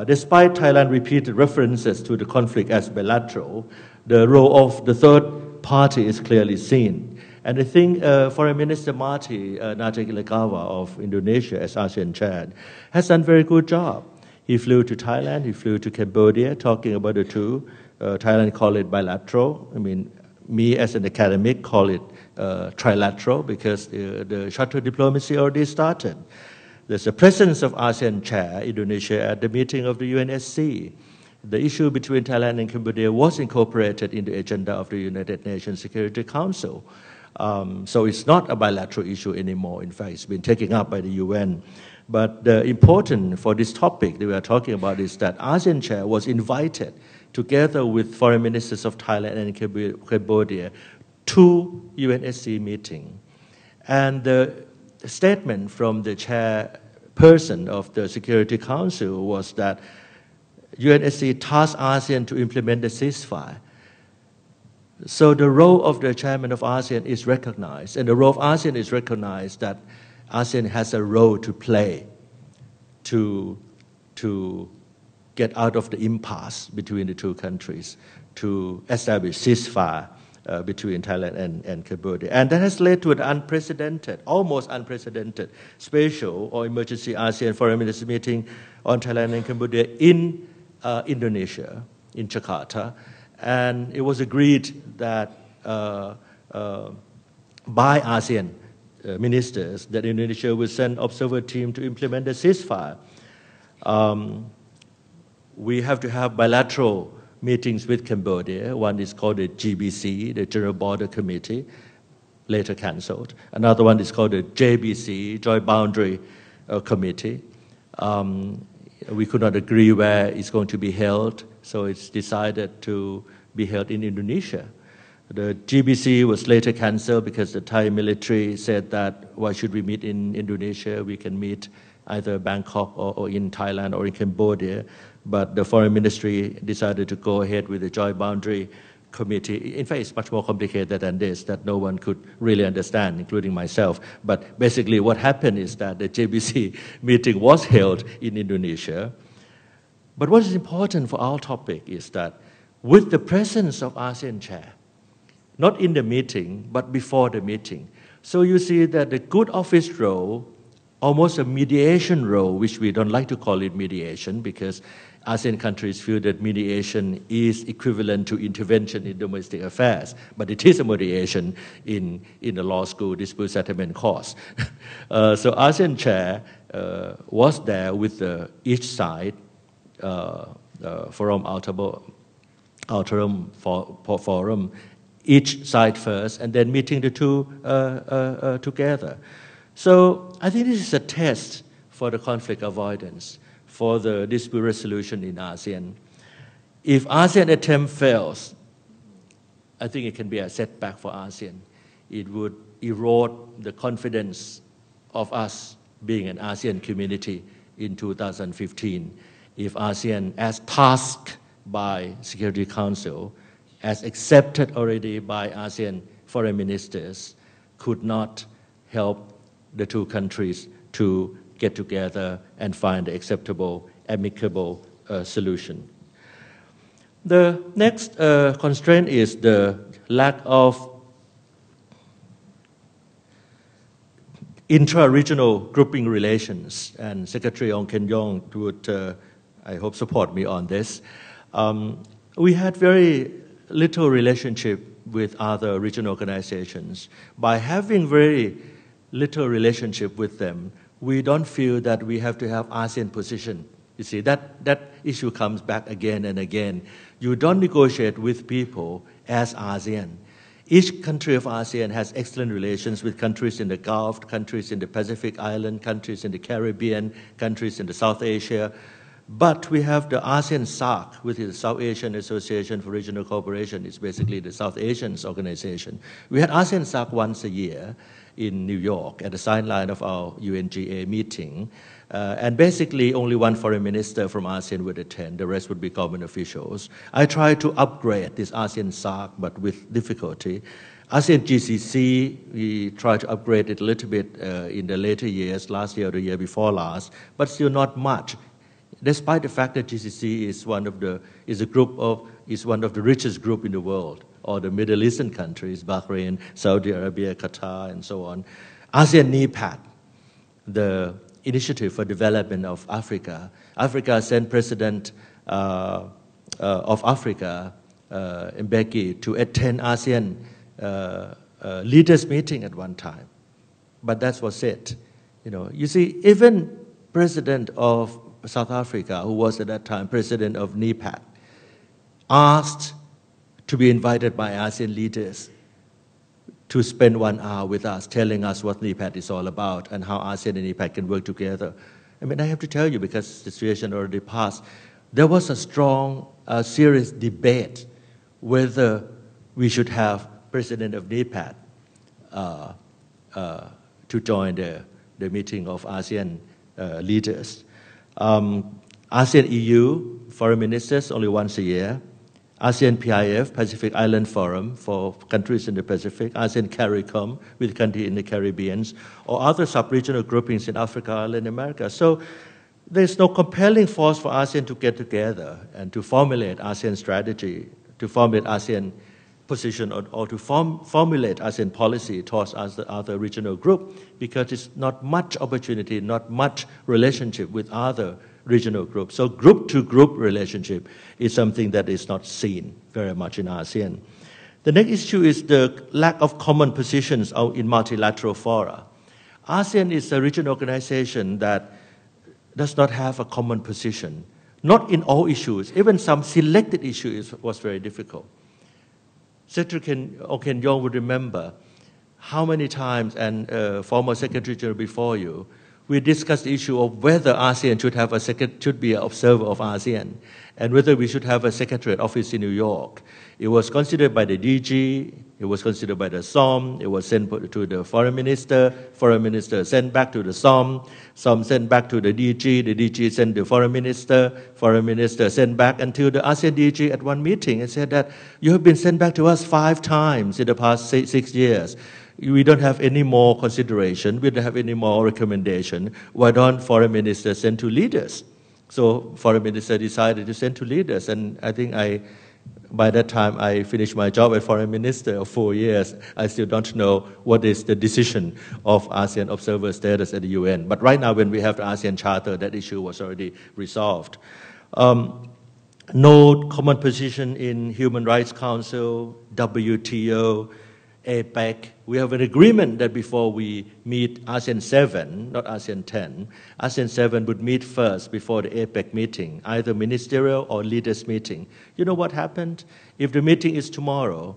Despite Thailand's repeated references to the conflict as bilateral, the role of the third party is clearly seen. And I think Foreign Minister Marty Natalegawa of Indonesia as ASEAN Chair has done a very good job. He flew to Thailand, he flew to Cambodia, talking about the two. Thailand call it bilateral. I mean, me as an academic call it trilateral because the shuttle diplomacy already started. There's a presence of ASEAN chair, Indonesia, at the meeting of the UNSC. The issue between Thailand and Cambodia was incorporated in the agenda of the United Nations Security Council. So it's not a bilateral issue anymore. In fact, it's been taken up by the UN. But the important for this topic that we are talking about is that ASEAN chair was invited together with foreign ministers of Thailand and Cambodia to UNSC meeting. And the statement from the chairperson of the Security Council was that UNSC tasked ASEAN to implement the ceasefire. So the role of the chairman of ASEAN is recognized, and the role of ASEAN is recognized that ASEAN has a role to play to get out of the impasse between the two countries, to establish ceasefire between Thailand and Cambodia. And that has led to an unprecedented, almost unprecedented, special or emergency ASEAN Foreign Ministers meeting on Thailand and Cambodia in Indonesia, in Jakarta. And it was agreed that by ASEAN ministers that Indonesia would send observer team to implement the ceasefire. We have to have bilateral meetings with Cambodia. One is called the GBC, the General Border Committee, later cancelled. Another one is called the JBC, Joint Boundary Committee. We could not agree where it's going to be held, so it's decided to be held in Indonesia. The GBC was later cancelled because the Thai military said that why should we meet in Indonesia? We can meet either Bangkok or in Thailand or in Cambodia. But the foreign ministry decided to go ahead with the Joint Boundary Committee. In fact, it's much more complicated than this that no one could really understand, including myself. But basically what happened is that the JBC meeting was held in Indonesia. But what is important for our topic is that with the presence of ASEAN chair, not in the meeting, but before the meeting. So you see that the good office role, almost a mediation role, which we don't like to call it mediation because ASEAN countries feel that mediation is equivalent to intervention in domestic affairs, but it is a mediation in the law school dispute settlement course. So ASEAN chair was there with each side, forum, forum, each side first, and then meeting the two together. So I think this is a test for the conflict avoidance, for the dispute resolution in ASEAN. If ASEAN attempt fails, I think it can be a setback for ASEAN. It would erode the confidence of us being an ASEAN community in 2015. If ASEAN, as tasked by Security Council, as accepted already by ASEAN foreign ministers, could not help the two countries to get together and find an acceptable, amicable solution. The next constraint is the lack of intra-regional grouping relations, and Secretary Ong Ken Yong would, I hope, support me on this. We had very little relationship with other regional organizations. By having very little relationship with them, we don't feel that we have to have ASEAN position. You see, that issue comes back again and again. You don't negotiate with people as ASEAN. Each country of ASEAN has excellent relations with countries in the Gulf, countries in the Pacific Island, countries in the Caribbean, countries in the South Asia. But we have the ASEAN SAARC, which is the South Asian Association for Regional Cooperation. It's basically the South Asians organization. We had ASEAN SAARC once a year in New York at the sideline of our UNGA meeting. And basically only one foreign minister from ASEAN would attend. The rest would be government officials. I tried to upgrade this ASEAN SAARC, but with difficulty. ASEAN GCC, we tried to upgrade it a little bit in the later years, last year or the year before last, but still not much. Despite the fact that GCC is one of the richest group in the world, or the Middle Eastern countries, Bahrain, Saudi Arabia, Qatar, and so on. ASEAN NEPAD, the Initiative for Development of Africa. Africa sent President of Africa, Mbeki, to attend ASEAN leaders meeting at one time. But that was it. You see, even President of South Africa, who was at that time President of NEPAC, asked to be invited by ASEAN leaders to spend 1 hour with us, telling us what NEPAC is all about and how ASEAN and NEPAC can work together. I mean, I have to tell you, because the situation already passed, there was a strong, serious debate whether we should have President of NEPAC to join the meeting of ASEAN leaders. ASEAN EU foreign ministers only once a year. ASEAN PIF, Pacific Island Forum for countries in the Pacific, ASEAN CARICOM with countries in the Caribbean, or other sub-regional groupings in Africa and America. So there's no compelling force for ASEAN to get together and to formulate ASEAN strategy, to formulate ASEAN position, or to formulate ASEAN policy towards other regional group, because it's not much opportunity, not much relationship with other regional groups. So group-to-group relationship is something that is not seen very much in ASEAN. The next issue is the lack of common positions in multilateral fora. ASEAN is a regional organization that does not have a common position, not in all issues. Even some selected issues was very difficult. Secretary Ken Yong would remember how many times, and former Secretary General before you, we discussed the issue of whether ASEAN should be an observer of ASEAN, and whether we should have a secretariat office in New York. It was considered by the DG, it was considered by the SOM, it was sent to the foreign minister sent back to the SOM sent back to the DG sent to the foreign minister sent back until the ASEAN DG at one meeting and said that you have been sent back to us 5 times in the past 6 years. We don't have any more consideration, we don't have any more recommendation. Why don't foreign ministers send to leaders? So foreign minister decided to send to leaders, and I think by that time I finished my job as foreign minister of 4 years. I still don't know what is the decision of ASEAN observer status at the UN. But right now, when we have the ASEAN Charter, that issue was already resolved. No common position in Human Rights Council, WTO, APEC. We have an agreement that before we meet ASEAN 7, not ASEAN 10, ASEAN 7 would meet first before the APEC meeting, either ministerial or leaders meeting. You know what happened? If the meeting is tomorrow,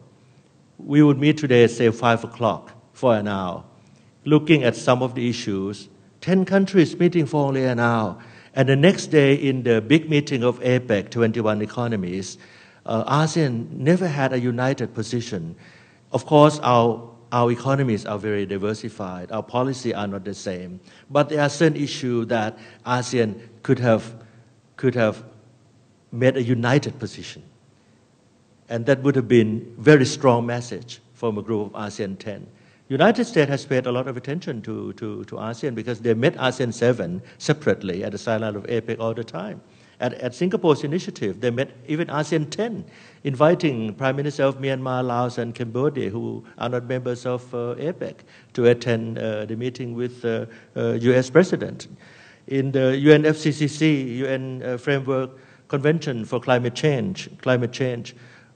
we would meet today at, say, 5 o'clock for an hour, looking at some of the issues, 10 countries meeting for only an hour. And the next day in the big meeting of APEC, 21 economies, ASEAN never had a united position. Of course, our economies are very diversified. Our policies are not the same. But there are certain issues that ASEAN could have made a united position. And that would have been a very strong message from a group of ASEAN 10. United States has paid a lot of attention to ASEAN because they met ASEAN 7 separately at the sideline of APEC all the time. At Singapore's initiative, they met even ASEAN 10, inviting Prime Minister of Myanmar, Laos, and Cambodia, who are not members of APEC, to attend the meeting with U.S. President. In the UNFCCC, UN Framework Convention for Climate Change,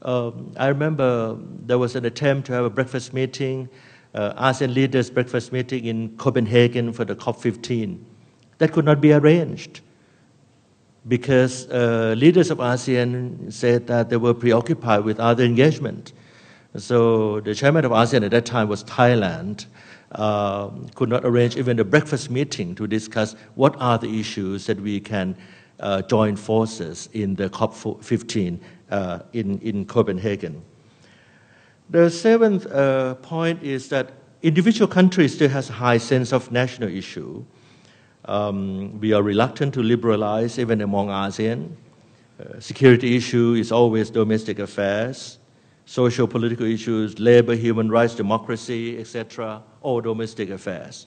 I remember there was an attempt to have a breakfast meeting, ASEAN leaders' breakfast meeting in Copenhagen for the COP15. That could not be arranged, because leaders of ASEAN said that they were preoccupied with other engagement. So the chairman of ASEAN at that time was Thailand, could not arrange even a breakfast meeting to discuss what are the issues that we can join forces in the COP15 in Copenhagen. The 7th point is that individual countries still has a high sense of national issue. We are reluctant to liberalize even among ASEAN. Security issue is always domestic affairs. Social political issues, labor, human rights, democracy, etc., all domestic affairs.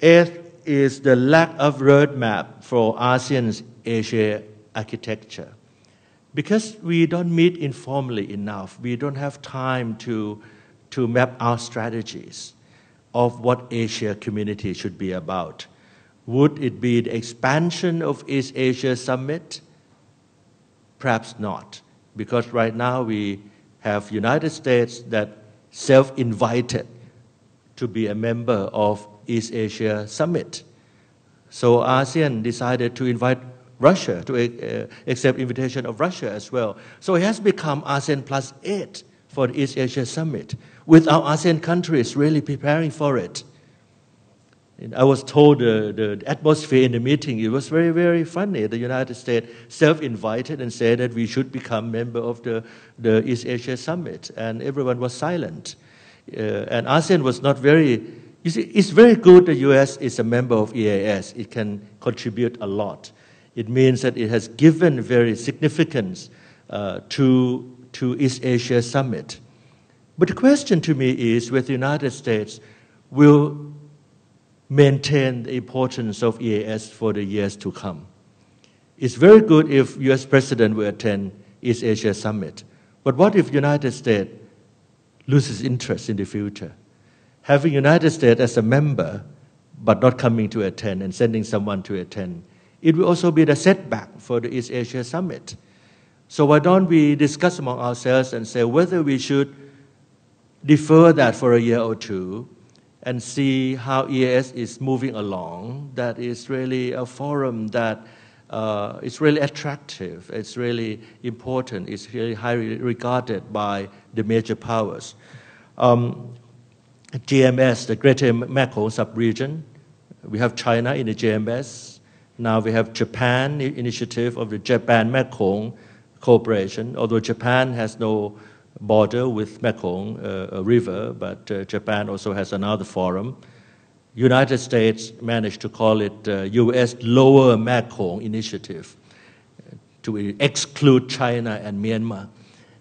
8th is the lack of roadmap for ASEAN's Asia architecture. Because we don't meet informally enough, we don't have time to map our strategies of what Asia community should be about. Would it be the expansion of East Asia Summit? Perhaps not, because right now we have United States that self-invited to be a member of East Asia Summit. So ASEAN decided to invite Russia, to accept invitation of Russia as well. So it has become ASEAN plus 8 for the East Asia Summit, without ASEAN countries really preparing for it. I was told the atmosphere in the meeting, it was very, very funny. The United States self-invited and said that we should become member of the East Asia Summit, and everyone was silent. And ASEAN was not very, you see, it's very good the US is a member of EAS. It can contribute a lot. It means that it has given very significance to East Asia Summit. But the question to me is whether the United States will maintain the importance of EAS for the years to come. It's very good if US President will attend East Asia Summit. But what if United States loses interest in the future? Having United States as a member, but not coming to attend and sending someone to attend, it will also be the setback for the East Asia Summit. So why don't we discuss among ourselves and say whether we should defer that for a year or two and see how EAS is moving along. That is really a forum that is really attractive, it's really important, it's really highly regarded by the major powers. GMS, the Greater Mekong sub-region, we have China in the GMS. Now we have Japan, the initiative of the Japan-Mekong Cooperation, although Japan has no border with Mekong, a river, but Japan also has another forum. United States managed to call it U.S. Lower Mekong Initiative to exclude China and Myanmar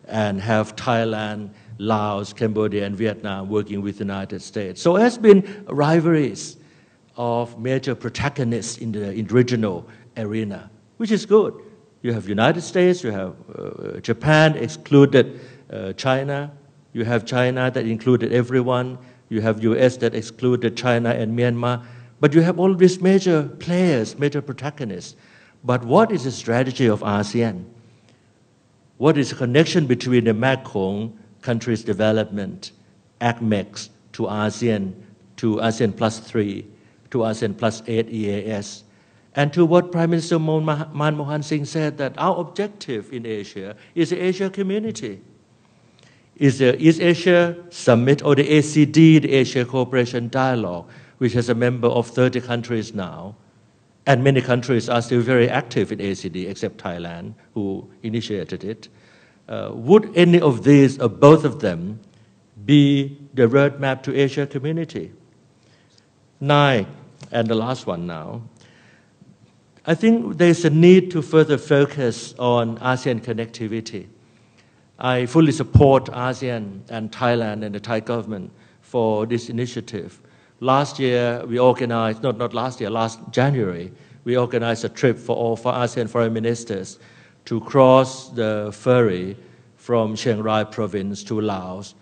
and have Thailand, Laos, Cambodia, and Vietnam working with the United States. So there has been rivalries of major protagonists in the regional arena, which is good. You have United States, you have Japan excluded China, you have China that included everyone, you have US that excluded China and Myanmar, but you have all these major players, major protagonists. But what is the strategy of ASEAN? What is the connection between the Mekong countries' development, ACMEX, to ASEAN plus 3, to ASEAN plus 8 EAS, and to what Prime Minister Manmohan Singh said, that our objective in Asia is the Asia community. Is the East Asia Summit or the ACD, the Asia Cooperation Dialogue, which has a member of 30 countries now, and many countries are still very active in ACD, except Thailand, who initiated it. Would any of these, or both of them, be the roadmap to Asia community? 9, and the last one now. I think there's a need to further focus on ASEAN connectivity. I fully support ASEAN and Thailand and the Thai government for this initiative. Last year, we organized, not last year, last January, we organized a trip for all ASEAN foreign ministers to cross the ferry from Chiang Rai province to Laos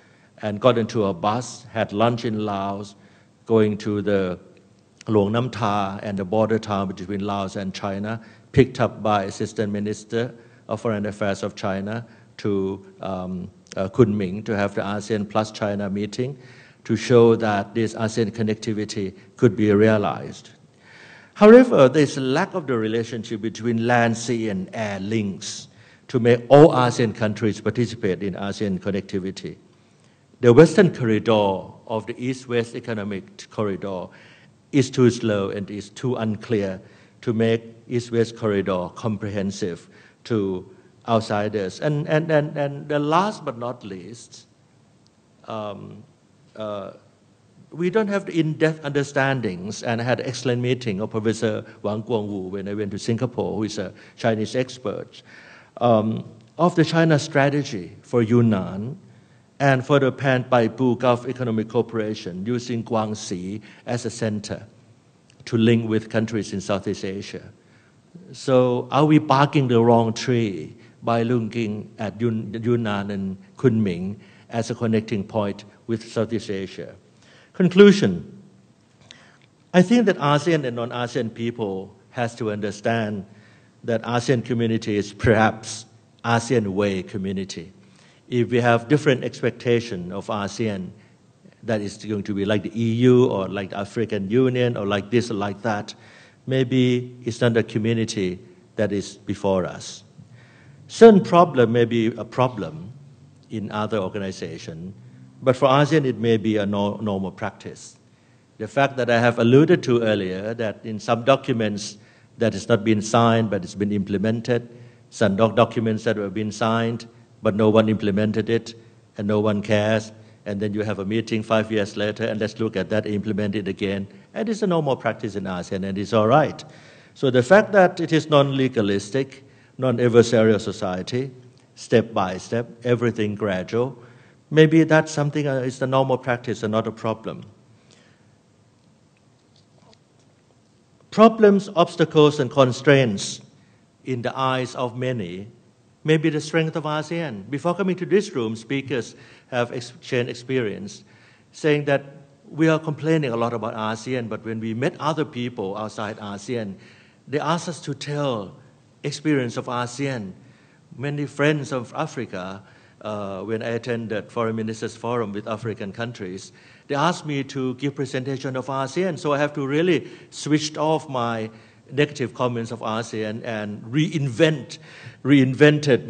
and got into a bus, had lunch in Laos, going to the Luang Nam Ta and the border town between Laos and China, picked up by Assistant Minister of Foreign Affairs of China to Kunming to have the ASEAN plus China meeting to show that this ASEAN connectivity could be realized. However, there's a lack of the relationship between land, sea, and air links to make all ASEAN countries participate in ASEAN connectivity. The Western corridor of the East-West Economic Corridor is too slow and is too unclear to make East-West Corridor comprehensive to outsiders. And the last but not least, we don't have the in-depth understandings, and I had an excellent meeting of Professor Wang Guangwu when I went to Singapore, who is a Chinese expert, of the China strategy for Yunnan and for the Pan-Paipu Gulf Economic Cooperation, using Guangxi as a center to link with countries in Southeast Asia. So are we barking the wrong tree by looking at Yunnan and Kunming as a connecting point with Southeast Asia? Conclusion. I think that ASEAN and non-ASEAN people has to understand that ASEAN community is perhaps ASEAN way community. If we have different expectation of ASEAN, that is going to be like the EU or like the African Union or like this or like that, maybe it's not a community that is before us. Certain problem may be a problem in other organizations, but for ASEAN it may be a normal practice. The fact that I have alluded to earlier, that in some documents that has not been signed but it's been implemented, some documents that have been signed but no one implemented it and no one cares, and then you have a meeting 5 years later and let's look at that, implement it again, and it's a normal practice in ASEAN and it's all right. So the fact that it is non-legalistic, non-adversarial society, step by step, everything gradual, maybe that's something is the normal practice and not a problem. Problems, obstacles, and constraints in the eyes of many may be the strength of ASEAN. Before coming to this room, speakers have exchanged experience, saying that we are complaining a lot about ASEAN, but when we met other people outside ASEAN, they asked us to tell experience of ASEAN. Many friends of Africa, when I attended Foreign Ministers Forum with African countries, they asked me to give presentation of ASEAN, so I have to really switch off my negative comments of ASEAN and reinvented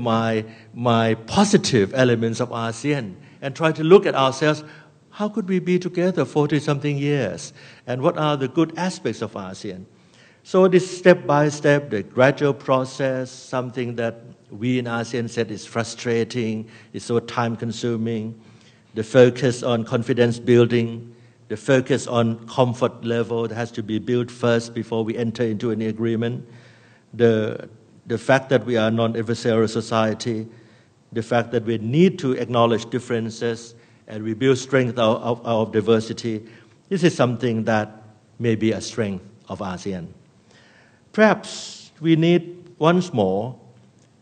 my positive elements of ASEAN and try to look at ourselves, how could we be together 40-something years, and what are the good aspects of ASEAN? So this step-by-step, the gradual process, something that we in ASEAN said is frustrating, is so time-consuming, the focus on confidence building, the focus on comfort level that has to be built first before we enter into any agreement, the fact that we are a non-adversarial society, the fact that we need to acknowledge differences and we build strength out of diversity. This is something that may be a strength of ASEAN. Perhaps we need once more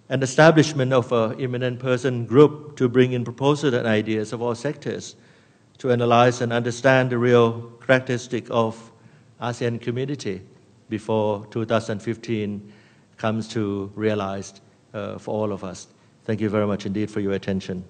an establishment of an eminent person group to bring in proposals and ideas of all sectors to analyze and understand the real characteristic of ASEAN community before 2015 comes to realized for all of us. Thank you very much indeed for your attention.